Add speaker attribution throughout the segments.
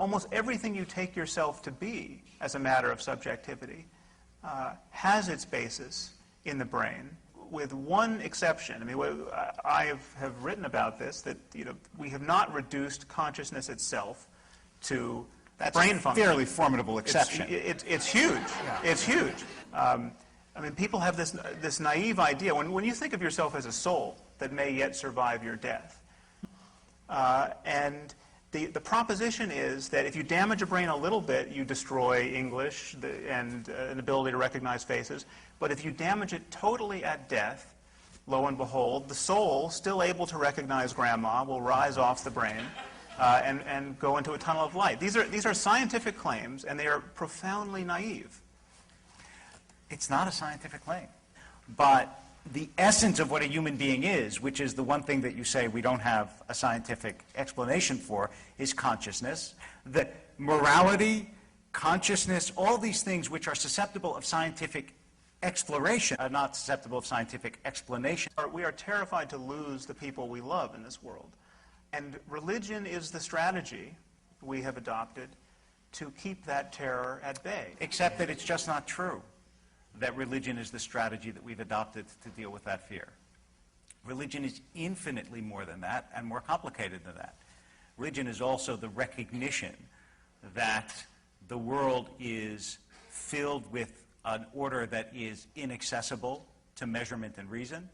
Speaker 1: almost everything you take yourself to be as a matter of subjectivity has its basis in the brain, with one exception. I mean, I have written about this, that we have not reduced consciousness itself to brain function.
Speaker 2: That's a fairly formidable exception.
Speaker 1: It's huge. Yeah. It's huge. I mean, people have this naive idea. When you think of yourself as a soul that may yet survive your death, and the proposition is that if you damage a brain a little bit, you destroy English and an ability to recognize faces. But if you damage it totally at death, lo and behold, the soul, still able to recognize grandma, will rise off the brain and go into a tunnel of light. These are scientific claims, and they are profoundly naive.
Speaker 2: It's not a scientific claim. But the essence of what a human being is, which is the one thing that you say we don't have a scientific explanation for, is consciousness. The morality, consciousness, all these things which are susceptible of scientific exploration are not susceptible of scientific explanation.
Speaker 1: We are terrified to lose the people we love in this world. And religion is the strategy we have adopted to keep that terror at bay.
Speaker 2: Except that it's just not true that religion is the strategy that we've adopted to deal with that fear. Religion is infinitely more than that and more complicated than that. Religion is also the recognition that the world is filled with an order that is inaccessible to measurement and reason.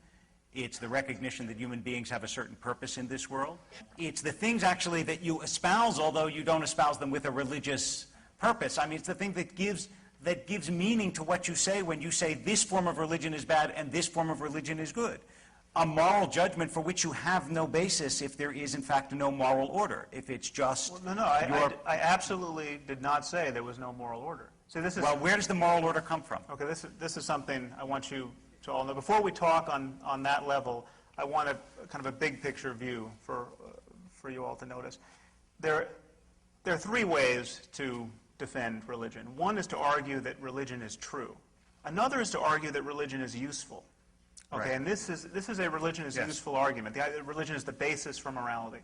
Speaker 2: It's the recognition that human beings have a certain purpose in this world. It's the things actually that you espouse, although you don't espouse them with a religious purpose. I mean, it's the thing that gives meaning to what you say when you say this form of religion is bad and this form of religion is good. A moral judgment for which you have no basis if there is, in fact, no moral order. If it's just...
Speaker 1: Well, no, I absolutely did not say there was no moral order. So this is...
Speaker 2: Well, where does the moral order come from?
Speaker 1: Okay, this is something I want you to all know. Before we talk on that level, I want kind of a big picture view for you all to notice. There are three ways to defend religion. One is to argue that religion is true. Another is to argue that religion is useful. Okay, right. And this is a religion is useful argument. Religion is the basis for morality.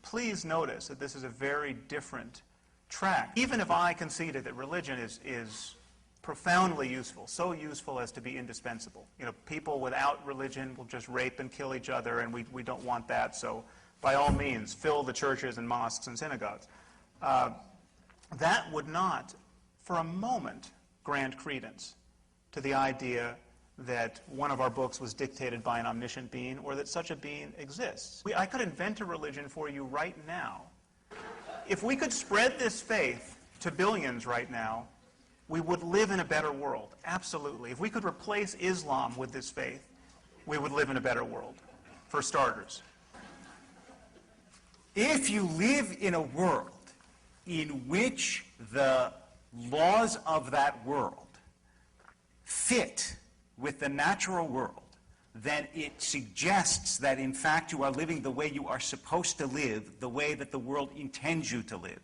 Speaker 1: Please notice that this is a very different track. Even if I conceded that religion is profoundly useful, so useful as to be indispensable. People without religion will just rape and kill each other, and we don't want that. So, by all means, fill the churches and mosques and synagogues. That would not, for a moment, grant credence to the idea that one of our books was dictated by an omniscient being, or that such a being exists. I could invent a religion for you right now. If we could spread this faith to billions right now, we would live in a better world, absolutely. If we could replace Islam with this faith, we would live in a better world, for starters.
Speaker 2: If you live in a world in which the laws of that world fit with the natural world, then it suggests that, in fact, you are living the way you are supposed to live, the way that the world intends you to live.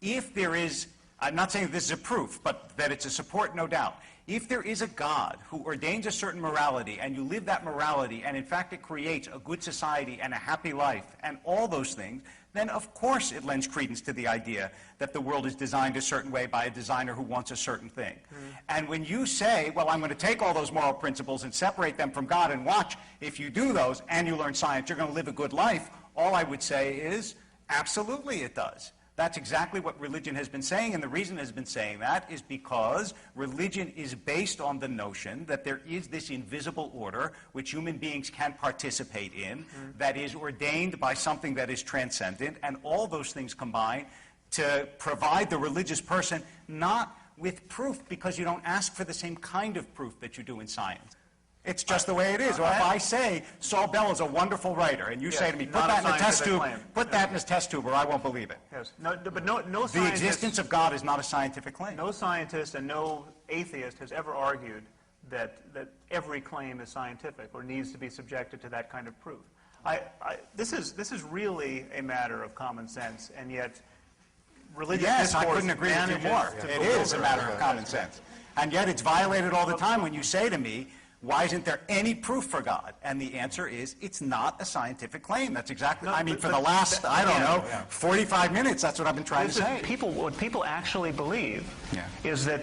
Speaker 2: If there is, I'm not saying this is a proof, but that it's a support, no doubt. If there is a God who ordains a certain morality, and you live that morality, and in fact it creates a good society and a happy life, and all those things, then of course it lends credence to the idea that the world is designed a certain way by a designer who wants a certain thing. And when you say, well, I'm going to take all those moral principles and separate them from God and watch, if you do those and you learn science, you're going to live a good life, all I would say is, absolutely it does. That's exactly what religion has been saying, and the reason it has been saying that is because religion is based on the notion that there is this invisible order which human beings can participate in, that is ordained by something that is transcendent, and all those things combine to provide the religious person not with proof, because you don't ask for the same kind of proof that you do in science. It's just the way it is. Or if I say Saul Bell is a wonderful writer, and you say to me, put that in a test tube, put that in a test tube, or I won't believe it.
Speaker 1: Yes. No scientist,
Speaker 2: the existence of God is not a scientific claim.
Speaker 1: No scientist and no atheist has ever argued that every claim is scientific or needs to be subjected to that kind of proof. This is really a matter of common sense, and yet religious discourse
Speaker 2: I couldn't agree with you more. It is a matter of common sense. And yet it's violated all the time when you say to me, why isn't there any proof for God? And the answer is, it's not a scientific claim. That's exactly, for the last, 45 minutes, that's what I've been trying to say.
Speaker 1: What people actually believe is that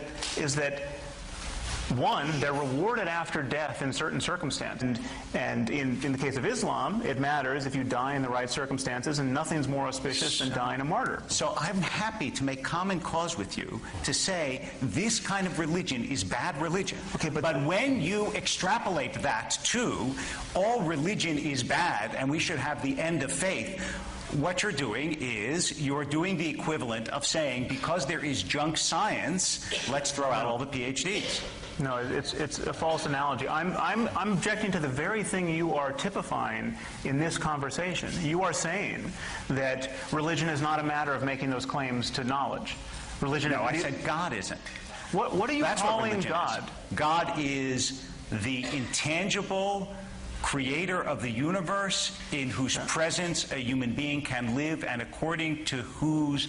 Speaker 1: one, they're rewarded after death in certain circumstances. And in the case of Islam, it matters if you die in the right circumstances, and nothing's more auspicious than dying a martyr.
Speaker 2: So I'm happy to make common cause with you to say this kind of religion is bad religion.
Speaker 1: Okay, but
Speaker 2: when you extrapolate that to all religion is bad and we should have the end of faith, what you're doing is you're doing the equivalent of saying, because there is junk science, let's throw out all the PhDs.
Speaker 1: No, it's a false analogy. I'm objecting to the very thing you are typifying in this conversation. You are saying that religion is not a matter of making those claims to knowledge. Religion.
Speaker 2: No, I said God isn't.
Speaker 1: What are you calling God?
Speaker 2: God is the intangible creator of the universe, in whose presence a human being can live, and according to whose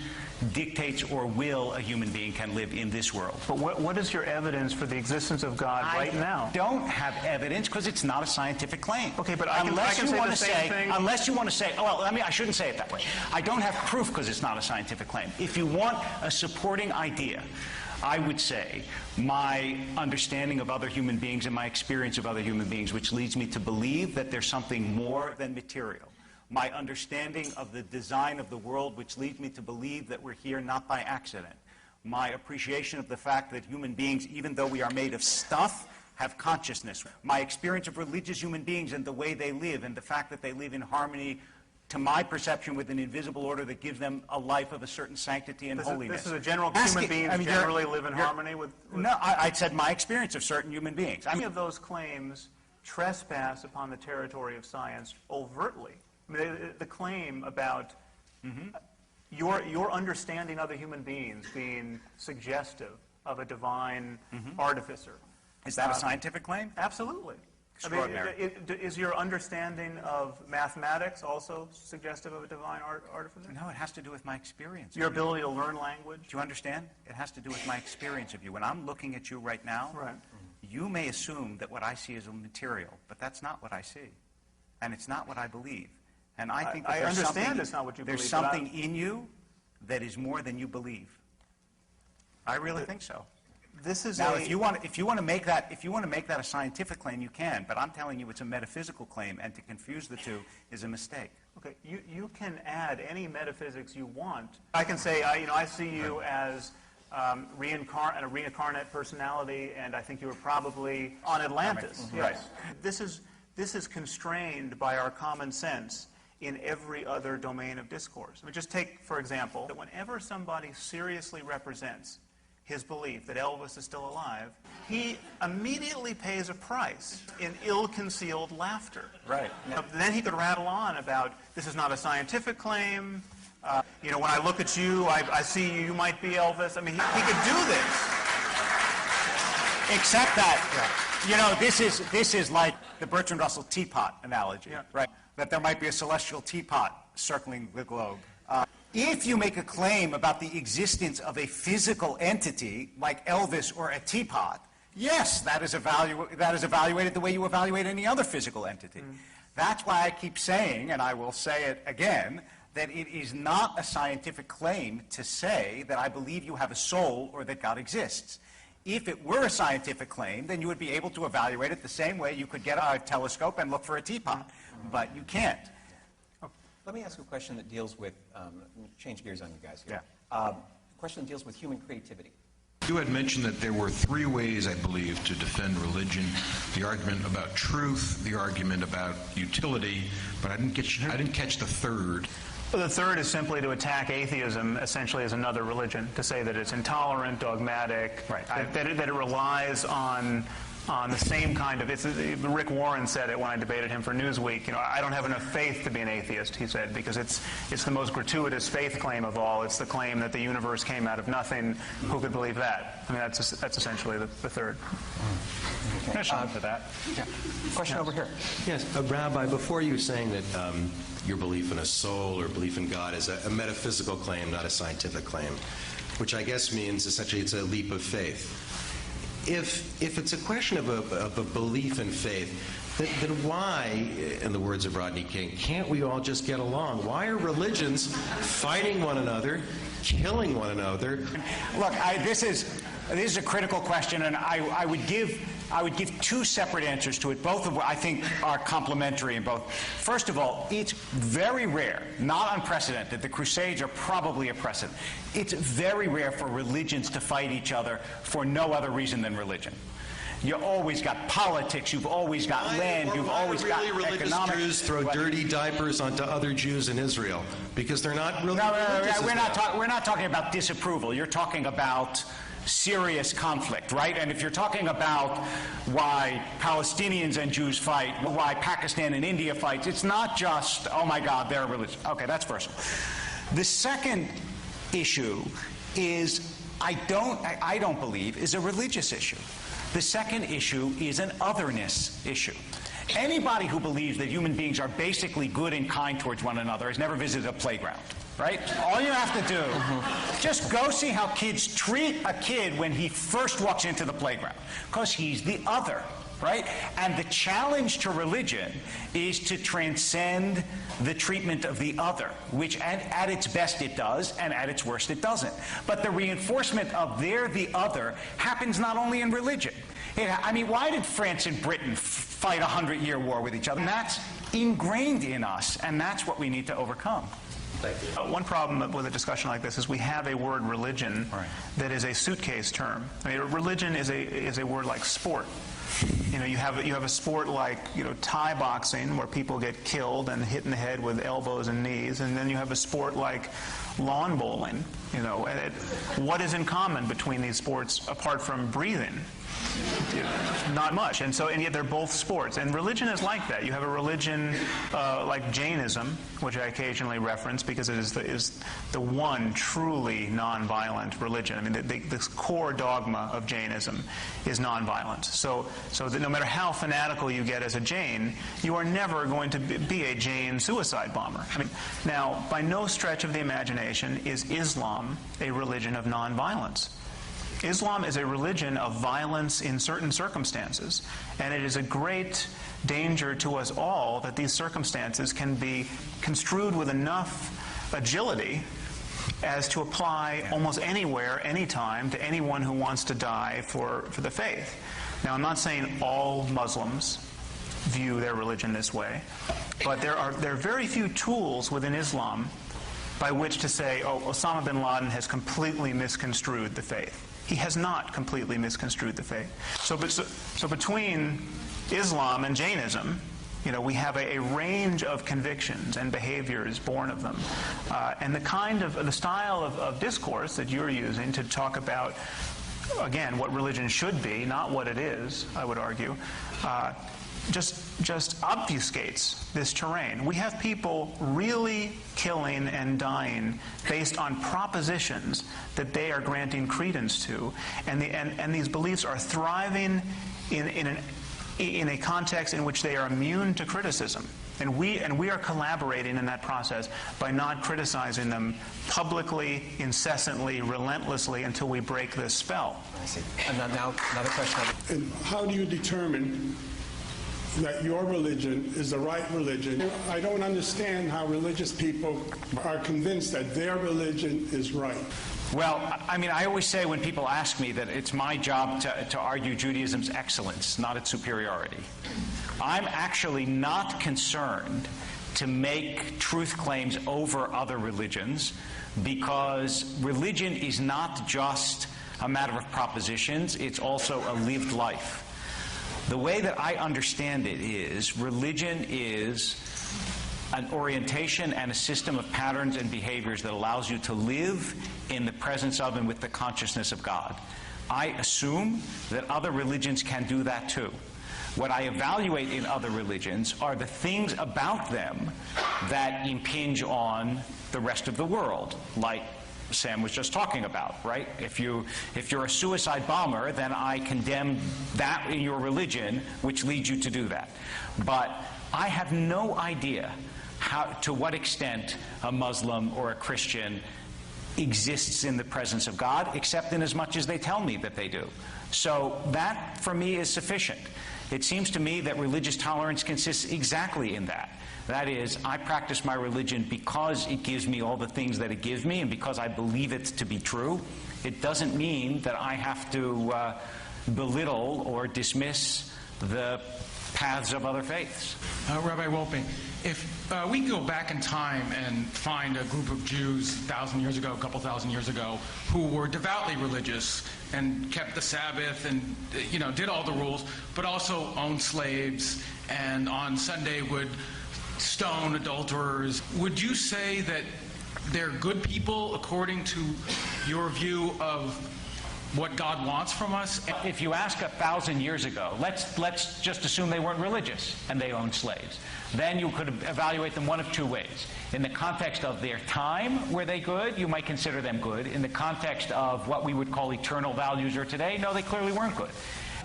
Speaker 2: dictates or will a human being can live in this world.
Speaker 1: But what is your evidence for the existence of God right now?
Speaker 2: I don't have evidence because it's not a scientific claim.
Speaker 1: Okay, but I can say the same thing.
Speaker 2: Unless you want to say, I shouldn't say it that way. I don't have proof because it's not a scientific claim. If you want a supporting idea, I would say my understanding of other human beings and my experience of other human beings, which leads me to believe that there's something more than material. My understanding of the design of the world, which leads me to believe that we're here not by accident. My appreciation of the fact that human beings, even though we are made of stuff, have consciousness. My experience of religious human beings and the way they live, and the fact that they live in harmony, to my perception, with an invisible order that gives them a life of a certain sanctity and holiness.
Speaker 1: This is a general human beings generally live in harmony with...
Speaker 2: No, I said my experience of certain human beings.
Speaker 1: Many of those claims trespass upon the territory of science overtly. I mean, the claim about your understanding other human beings being suggestive of a divine artificer.
Speaker 2: Is that a scientific claim?
Speaker 1: Absolutely.
Speaker 2: Extraordinary.
Speaker 1: I mean, is your understanding of mathematics also suggestive of a divine artificer?
Speaker 2: No, it has to do with my experience.
Speaker 1: Your ability to learn language?
Speaker 2: Do you understand? It has to do with my experience of you. When I'm looking at you right now, you may assume that what I see is a material, but that's not what I see. And it's not what I believe. And I think that
Speaker 1: it's not what you believe.
Speaker 2: There's something in you that is more than you believe. I really think so.
Speaker 1: This is
Speaker 2: now, if you want to make that a scientific claim, you can. But I'm telling you, it's a metaphysical claim, and to confuse the two is a mistake.
Speaker 1: Okay, you can add any metaphysics you want. I can say, I see you as a reincarnate personality, and I think you were probably on Atlantis. Yes. Right. This is constrained by our common sense in every other domain of discourse. I mean, just take, for example, that whenever somebody seriously represents his belief that Elvis is still alive, he immediately pays a price in ill-concealed laughter.
Speaker 2: Right.
Speaker 1: Then he could rattle on about, this is not a scientific claim, when I look at you, I see you might be Elvis. I mean, he could do this.
Speaker 2: Except that, this is like the Bertrand Russell teapot analogy, right? That there might be a celestial teapot circling the globe. If you make a claim about the existence of a physical entity like Elvis or a teapot, yes, that is evaluated the way you evaluate any other physical entity. That's why I keep saying, and I will say it again, that it is not a scientific claim to say that I believe you have a soul or that God exists. If it were a scientific claim, then you would be able to evaluate it the same way you could get a telescope and look for a teapot. But you can't.
Speaker 3: Let me ask a question that deals with, change gears on you guys here.
Speaker 2: Yeah.
Speaker 3: A question that deals with human creativity.
Speaker 4: You had mentioned that there were three ways, I believe, to defend religion: the argument about truth, the argument about utility, but I didn't catch the third.
Speaker 1: Well, the third is simply to attack atheism essentially as another religion, to say that it's intolerant, dogmatic, that it relies on the same kind of... Rick Warren said it when I debated him for Newsweek. I don't have enough faith to be an atheist, he said, because it's the most gratuitous faith claim of all. It's the claim that the universe came out of nothing. Who could believe that? I mean, that's essentially the third.
Speaker 3: Okay. For that. Yeah. Question over here.
Speaker 5: Yes, Rabbi, before you were saying that your belief in a soul or belief in God is a metaphysical claim, not a scientific claim, which I guess means essentially it's a leap of faith. if it's a question of a belief in faith, then why, in the words of Rodney King, can't we all just get along? Why are religions fighting one another, killing one another?
Speaker 2: Look, this is a critical question, and I would give two separate answers to it, both of which I think are complementary in both. First of all, it's very rare, not unprecedented. The Crusades are probably a precedent. It's very rare for religions to fight each other for no other reason than religion. You always got politics, you've always got land, you've always got
Speaker 5: religious
Speaker 2: economics.
Speaker 5: Jews throw dirty diapers onto other Jews in Israel because they're not really
Speaker 2: No,
Speaker 5: religious.
Speaker 2: we're not talking about disapproval. You're talking about serious conflict, right? And if you're talking about why Palestinians and Jews fight, why Pakistan and India fight, it's not just, oh my God, they're religious. Okay, that's first. The second issue is, I don't believe, is a religious issue. The second issue is an otherness issue. Anybody who believes that human beings are basically good and kind towards one another has never visited a playground, right? All you have to do, just go see how kids treat a kid when he first walks into the playground, because he's the other, right? And the challenge to religion is to transcend the treatment of the other, which at its best it does, and at its worst it doesn't. But the reinforcement of they're the other happens not only in religion. Why did France and Britain fight a 100-year war with each other? And that's ingrained in us, and that's what we need to overcome.
Speaker 5: Thank you.
Speaker 1: One problem with a discussion like this is we have a word religion that is a suitcase term. Religion is a word like sport. You have a sport like Thai boxing where people get killed and hit in the head with elbows and knees, and then you have a sport like lawn bowling. What is in common between these sports apart from breathing? Not much. And yet they're both sports. And religion is like that. You have a religion like Jainism, which I occasionally reference because it is the one truly nonviolent religion. The core dogma of Jainism is nonviolence. So that no matter how fanatical you get as a Jain, you are never going to be a Jain suicide bomber. Now, by no stretch of the imagination is Islam a religion of nonviolence. Islam is a religion of violence in certain circumstances, and it is a great danger to us all that these circumstances can be construed with enough agility as to apply almost anywhere, anytime, to anyone who wants to die for the faith. Now, I'm not saying all Muslims view their religion this way, but there are very few tools within Islam by which to say, oh, Osama bin Laden has completely misconstrued the faith. He has not completely misconstrued the faith. So between Islam and Jainism, we have a range of convictions and behaviors born of them. And the style of discourse that you're using to talk about, again, what religion should be, not what it is, I would argue, just obfuscates this terrain. We have people really killing and dying based on propositions that they are granting credence to, and these beliefs are thriving in a context in which they are immune to criticism. And we are collaborating in that process by not criticizing them publicly, incessantly, relentlessly until we break this spell.
Speaker 3: I see. And now another question.
Speaker 6: And how do you determine that your religion is the right religion? I don't understand how religious people are convinced that their religion is right.
Speaker 2: Well, I always say when people ask me that it's my job to argue Judaism's excellence, not its superiority. I'm actually not concerned to make truth claims over other religions, because religion is not just a matter of propositions, it's also a lived life. The way that I understand it is, religion is an orientation and a system of patterns and behaviors that allows you to live in the presence of and with the consciousness of God. I assume that other religions can do that too. What I evaluate in other religions are the things about them that impinge on the rest of the world, like Sam was just talking about, right? If you're a suicide bomber, then I condemn that in your religion, which leads you to do that. But I have no idea to what extent a Muslim or a Christian exists in the presence of God, except in as much as they tell me that they do. So that, for me, is sufficient. It seems to me that religious tolerance consists exactly in that. That is, I practice my religion because it gives me all the things that it gives me and because I believe it to be true. It doesn't mean that I have to belittle or dismiss the paths of other faiths.
Speaker 7: Rabbi Wolpe, if we go back in time and find a group of Jews 1,000 years ago, a couple thousand years ago, who were devoutly religious and kept the Sabbath and did all the rules, but also owned slaves and on Sunday would stone adulterers, would you say that they're good people according to your view of what God wants from us?
Speaker 2: If you ask 1,000 years ago, let's just assume they weren't religious and they owned slaves. Then you could evaluate them one of two ways. In the context of their time, were they good? You might consider them good. In the context of what we would call eternal values or today, no, they clearly weren't good.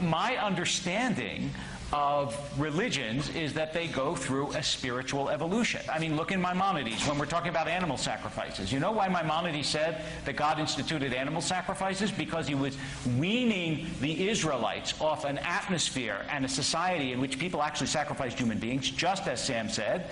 Speaker 2: My understanding of religions is that they go through a spiritual evolution. I mean, look in Maimonides when we're talking about animal sacrifices. You know why Maimonides said that God instituted animal sacrifices? Because he was weaning the Israelites off an atmosphere and a society in which people actually sacrificed human beings, just as Sam said,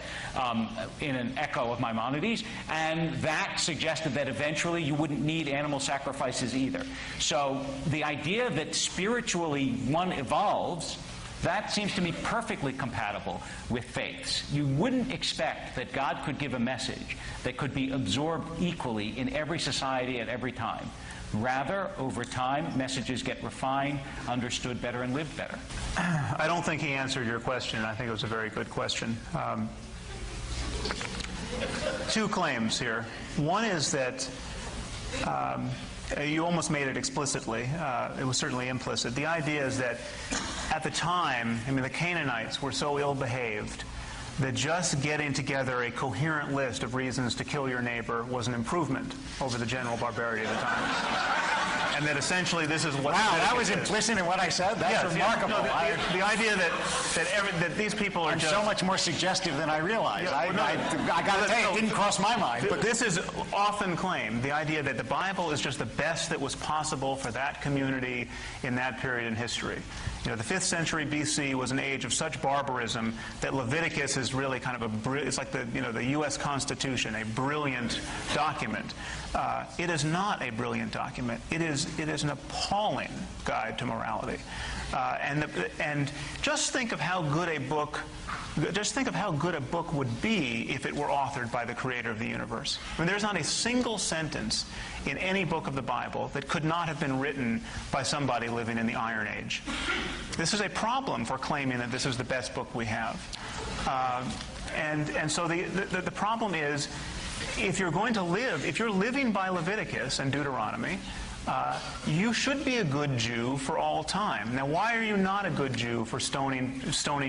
Speaker 2: in an echo of Maimonides, and that suggested that eventually you wouldn't need animal sacrifices either. So the idea that spiritually one evolves, that seems to me perfectly compatible with faiths. You wouldn't expect that God could give a message that could be absorbed equally in every society at every time. Rather, over time, messages get refined, understood better, and lived better.
Speaker 1: I don't think he answered your question. I think it was a very good question. Two claims here. One is that you almost made it explicitly. It was certainly implicit. The idea is that at the time, the Canaanites were so ill-behaved that just getting together a coherent list of reasons to kill your neighbor was an improvement over the general barbarity of the time. And that essentially this is what...
Speaker 2: Wow, that was implicit in what I said? That's remarkable.
Speaker 1: No, the idea that these people are just...
Speaker 2: so much more suggestive than I realized. I got to tell you, it didn't cross my mind.
Speaker 1: But this is often claimed, the idea that the Bible is just the best that was possible for that community in that period in history. The 5th century BC was an age of such barbarism that Leviticus is really kind of it's like the U.S. Constitution, a brilliant document. It is not a brilliant document. It is an appalling guide to morality. And just think of how good a book would be if it were authored by the creator of the universe. There's not a single sentence in any book of the Bible that could not have been written by somebody living in the Iron Age. This is a problem for claiming that this is the best book we have. And so the problem is, if you're living by Leviticus and Deuteronomy, you should be a good Jew for all time. Now, why are you not a good Jew for stoning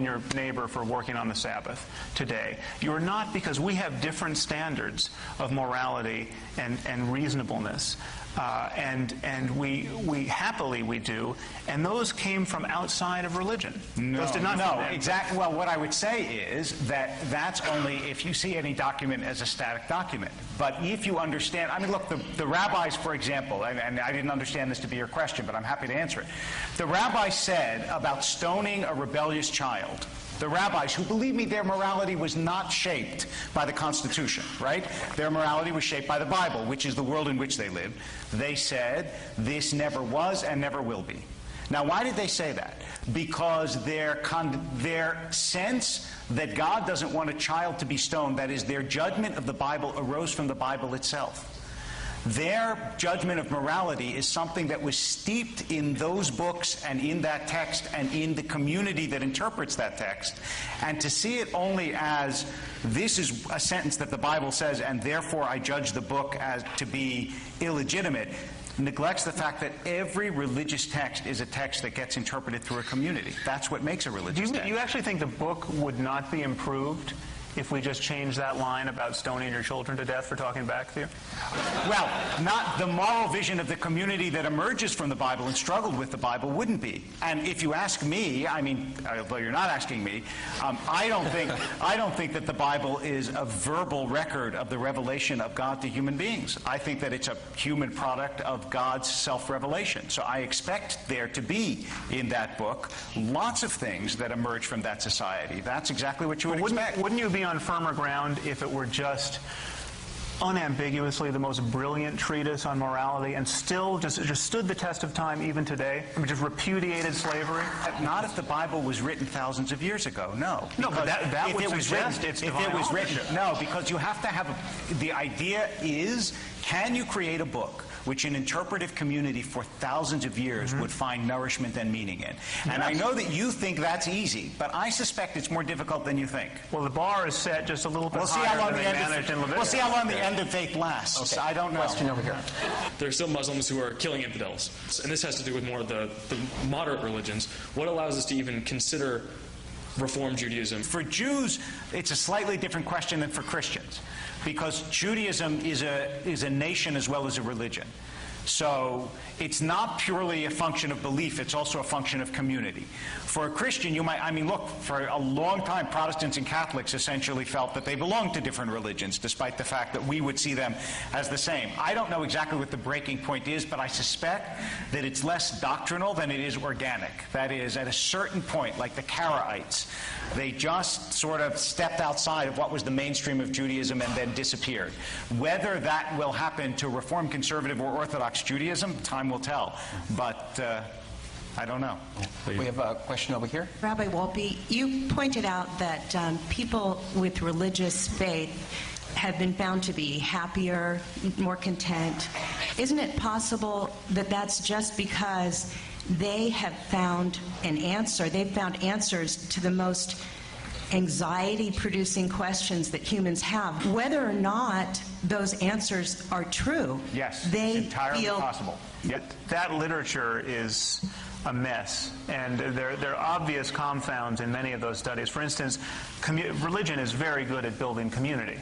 Speaker 1: your neighbor for working on the Sabbath today? You're not, because we have different standards of morality and reasonableness. And we happily do, and those came from outside of religion. Those did not
Speaker 2: No, exactly. Well, what I would say is that that's only if you see any document as a static document. But if you understand, look, the rabbis, for example, and I didn't understand this to be your question, but I'm happy to answer it. The rabbis said about stoning a rebellious child, the rabbis, who, believe me, their morality was not shaped by the Constitution, right? Their morality was shaped by the Bible, which is the world in which they lived. They said, this never was and never will be. Now, why did they say that? Because their sense that God doesn't want a child to be stoned, that is, their judgment of the Bible arose from the Bible itself. Their judgment of morality is something that was steeped in those books and in that text and in the community that interprets that text. And to see it only as this is a sentence that the Bible says and therefore I judge the book as to be illegitimate neglects the fact that every religious text is a text that gets interpreted through a community. That's what makes a religious text.
Speaker 1: Do you actually think the book would not be improved if we just change that line about stoning your children to death for talking back to you?
Speaker 2: Well, not the moral vision of the community that emerges from the Bible and struggled with the Bible wouldn't be. And if you ask me, I mean, although you're not asking me, I don't think that the Bible is a verbal record of the revelation of God to human beings. I think that it's a human product of God's self-revelation. So I expect there to be in that book lots of things that emerge from that society. That's exactly what you would expect.
Speaker 1: Wouldn't you be on firmer ground if it were just unambiguously the most brilliant treatise on morality and still just stood the test of time even today? I mean, just repudiated slavery?
Speaker 2: Not if the Bible was written thousands of years ago, no.
Speaker 1: No, but that would suggest
Speaker 2: written,
Speaker 1: it's
Speaker 2: if
Speaker 1: divine
Speaker 2: it was written,
Speaker 1: authorship.
Speaker 2: no, because you have to have the idea is, can you create a book which an interpretive community for thousands of years would find nourishment and meaning in? And I know that you think that's easy, but I suspect it's more difficult than you think.
Speaker 1: Well, the bar is set just a little bit
Speaker 2: We'll see
Speaker 1: higher
Speaker 2: how long
Speaker 1: than
Speaker 2: the
Speaker 1: they managed in Leviticus.
Speaker 2: We'll see how long the end of faith lasts.
Speaker 3: Okay.
Speaker 2: I don't know.
Speaker 3: Question over here.
Speaker 8: There are still Muslims who are killing infidels. And this has to do with more of the moderate religions. What allows us to even consider Reform Judaism?
Speaker 2: For Jews, it's a slightly different question than for Christians, because Judaism is a nation as well as a religion. So it's not purely a function of belief, it's also a function of community. For a Christian, you might, I mean, look, for a long time, Protestants and Catholics essentially felt that they belonged to different religions, despite the fact that we would see them as the same. I don't know exactly what the breaking point is, but I suspect that it's less doctrinal than it is organic. That is, at a certain point, like the Karaites, they just sort of stepped outside of what was the mainstream of Judaism and then disappeared. Whether that will happen to Reform, Conservative, or Orthodox Judaism, time will tell. But I don't know.
Speaker 3: We have a question over here.
Speaker 9: Rabbi Wolpe, you pointed out that people with religious faith have been found to be happier, more content. Isn't it possible that that's just because they have found an answer? They've found answers to the most anxiety-producing questions that humans have. Whether or not those answers are true,
Speaker 2: Yes,
Speaker 9: they
Speaker 2: it's entirely
Speaker 9: feel
Speaker 2: possible. Yep.
Speaker 1: That literature is a mess, and there are obvious confounds in many of those studies. For instance, religion is very good at building community,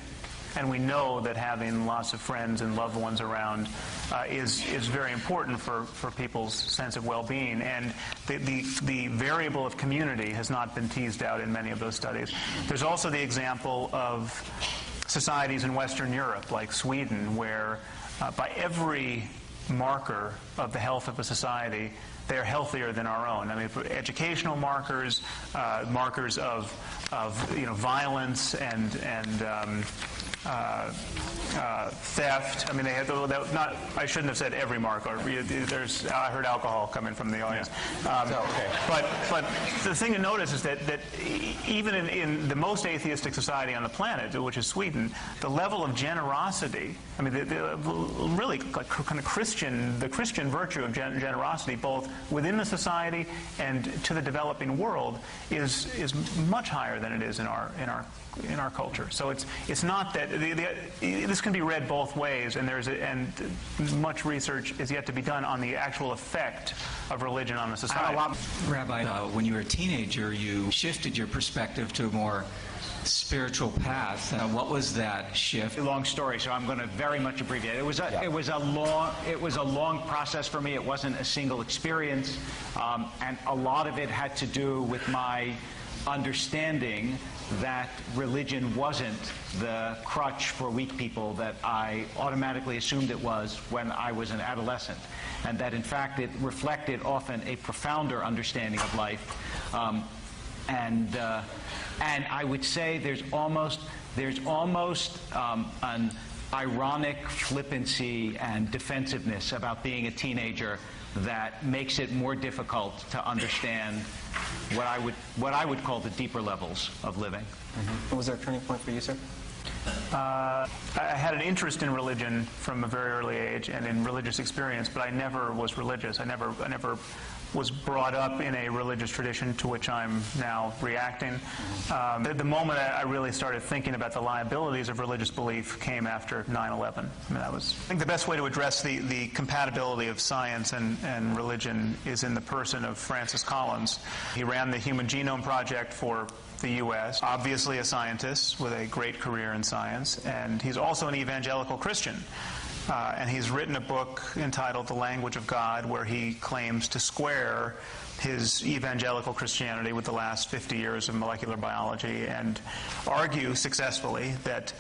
Speaker 1: and we know that having lots of friends and loved ones around is very important for people's sense of well-being, and the variable of community has not been teased out in many of those studies. There's also the example of societies in Western Europe, like Sweden, where by every marker of the health of a society, they're healthier than our own. I mean, for educational markers, markers of violence and theft. I mean, they had not. I shouldn't have said every marker. There's. I heard alcohol coming from the audience.
Speaker 3: Okay.
Speaker 1: But the thing to notice is that even in the most atheistic society on the planet, which is Sweden, the level of generosity. I mean, really like kind of the Christian virtue of generosity, both within the society and to the developing world, is much higher than it is in our culture. So it's not that this can be read both ways, and much research is yet to be done on the actual effect of religion on the society.
Speaker 10: Rabbi, when you were a teenager, you shifted your perspective to a more spiritual path. What was that shift?
Speaker 2: Long story, so I'm going to very much abbreviate. It was a long process for me. It wasn't a single experience, and a lot of it had to do with my understanding that religion wasn't the crutch for weak people that I automatically assumed it was when I was an adolescent, and that in fact it reflected often a profounder understanding of life. And I would say there's almost an ironic flippancy and defensiveness about being a teenager that makes it more difficult to understand what I would call the deeper levels of living.
Speaker 3: Mm-hmm. Was there a turning point for you, sir?
Speaker 1: I had an interest in religion from a very early age and in religious experience, but I never was religious. I never was brought up in a religious tradition to which I'm now reacting. The moment I really started thinking about the liabilities of religious belief came after 9/11. I mean, I think the best way to address the compatibility of science and religion is in the person of Francis Collins. He ran the Human Genome Project for the U.S., obviously a scientist with a great career in science, and he's also an evangelical Christian. And he's written a book entitled The Language of God, where he claims to square his evangelical Christianity with the last 50 years of molecular biology and argue successfully that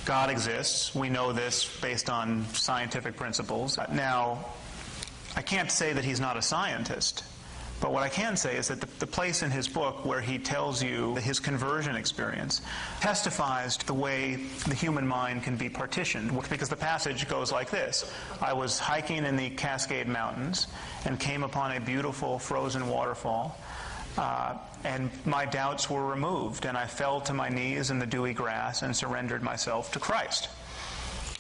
Speaker 1: God exists. We know this based on scientific principles. Now, I can't say that he's not a scientist, but what I can say is that the place in his book where he tells you his conversion experience testifies to the way the human mind can be partitioned, because the passage goes like this. I was hiking in the Cascade Mountains and came upon a beautiful frozen waterfall, and my doubts were removed, and I fell to my knees in the dewy grass and surrendered myself to Christ.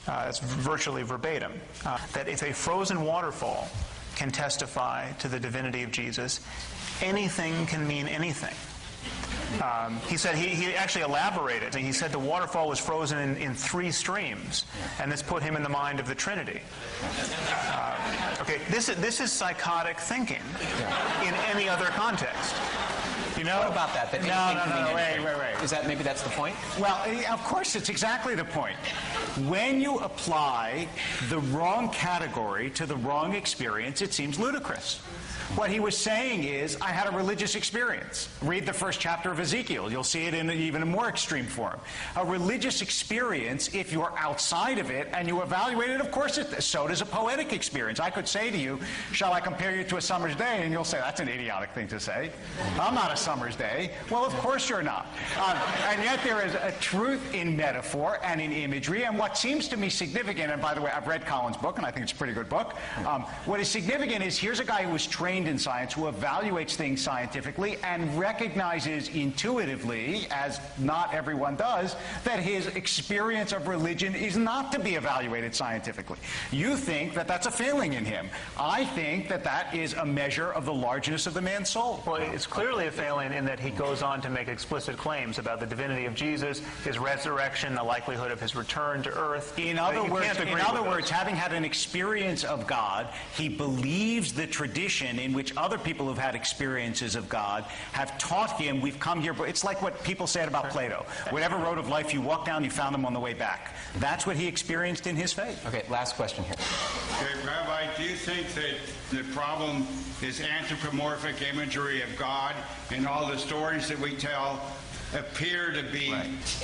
Speaker 1: It's virtually verbatim. That if a frozen waterfall can testify to the divinity of Jesus, anything can mean anything. He said, he actually elaborated. He said the waterfall was frozen in 3 streams, and this put him in the mind of the Trinity. Okay, this is psychotic thinking in any other context.
Speaker 3: You know? What about that?
Speaker 2: No, wait.
Speaker 3: Is that maybe that's the point?
Speaker 2: Well, of course, it's exactly the point. When you apply the wrong category to the wrong experience, it seems ludicrous. What he was saying is, I had a religious experience. Read the first chapter of Ezekiel. You'll see it in even a more extreme form. A religious experience, if you're outside of it and you evaluate it, of course so does a poetic experience. I could say to you, shall I compare you to a summer's day? And you'll say, that's an idiotic thing to say. I'm not a summer's day. Well, of course you're not. And yet there is a truth in metaphor and in imagery. And what seems to me significant, and by the way, I've read Colin's book, and I think it's a pretty good book. What is significant is here's a guy who was trained in science, who evaluates things scientifically and recognizes intuitively, as not everyone does, that his experience of religion is not to be evaluated scientifically. You think that that's a failing in him. I think that that is a measure of the largeness of the man's soul.
Speaker 1: Well, it's clearly a failing in that he goes on to make explicit claims about the divinity of Jesus, his resurrection, the likelihood of his return to earth.
Speaker 2: In other words, having had an experience of God, he believes the tradition in which other people who've had experiences of God have taught him, we've come here. It's like what people said about Plato. Whatever road of life you walk down, you found them on the way back. That's what he experienced in his faith.
Speaker 3: Okay, last question here.
Speaker 11: Okay, Rabbi, do you think that the problem is anthropomorphic imagery of God, and all the stories that we tell appear to be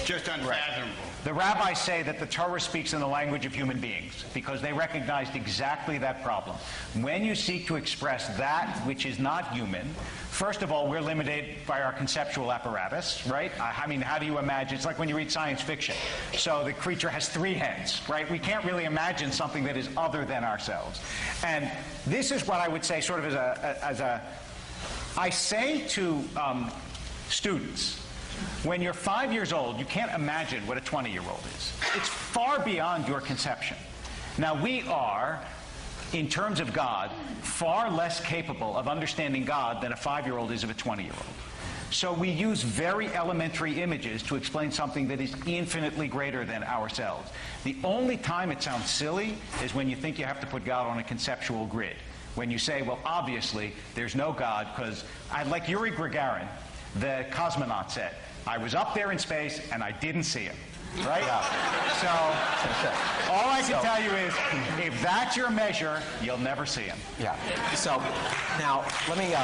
Speaker 11: just unfathomable?
Speaker 2: The rabbis say that the Torah speaks in the language of human beings because they recognized exactly that problem. When you seek to express that which is not human, first of all, we're limited by our conceptual apparatus, right? I mean, how do you imagine? It's like when you read science fiction. So the creature has 3 heads, right? We can't really imagine something that is other than ourselves. And this is what I would say sort of I say to students, when you're 5 years old, you can't imagine what a 20-year-old is. It's far beyond your conception. Now, we are, in terms of God, far less capable of understanding God than a 5-year-old is of a 20-year-old. So we use very elementary images to explain something that is infinitely greater than ourselves. The only time it sounds silly is when you think you have to put God on a conceptual grid. When you say, well, obviously, there's no God, because like Yuri Gagarin, the cosmonaut, said, I was up there in space and I didn't see him. Right? So all I can tell you is, if that's your measure, you'll never see him.
Speaker 3: Yeah. So now let me.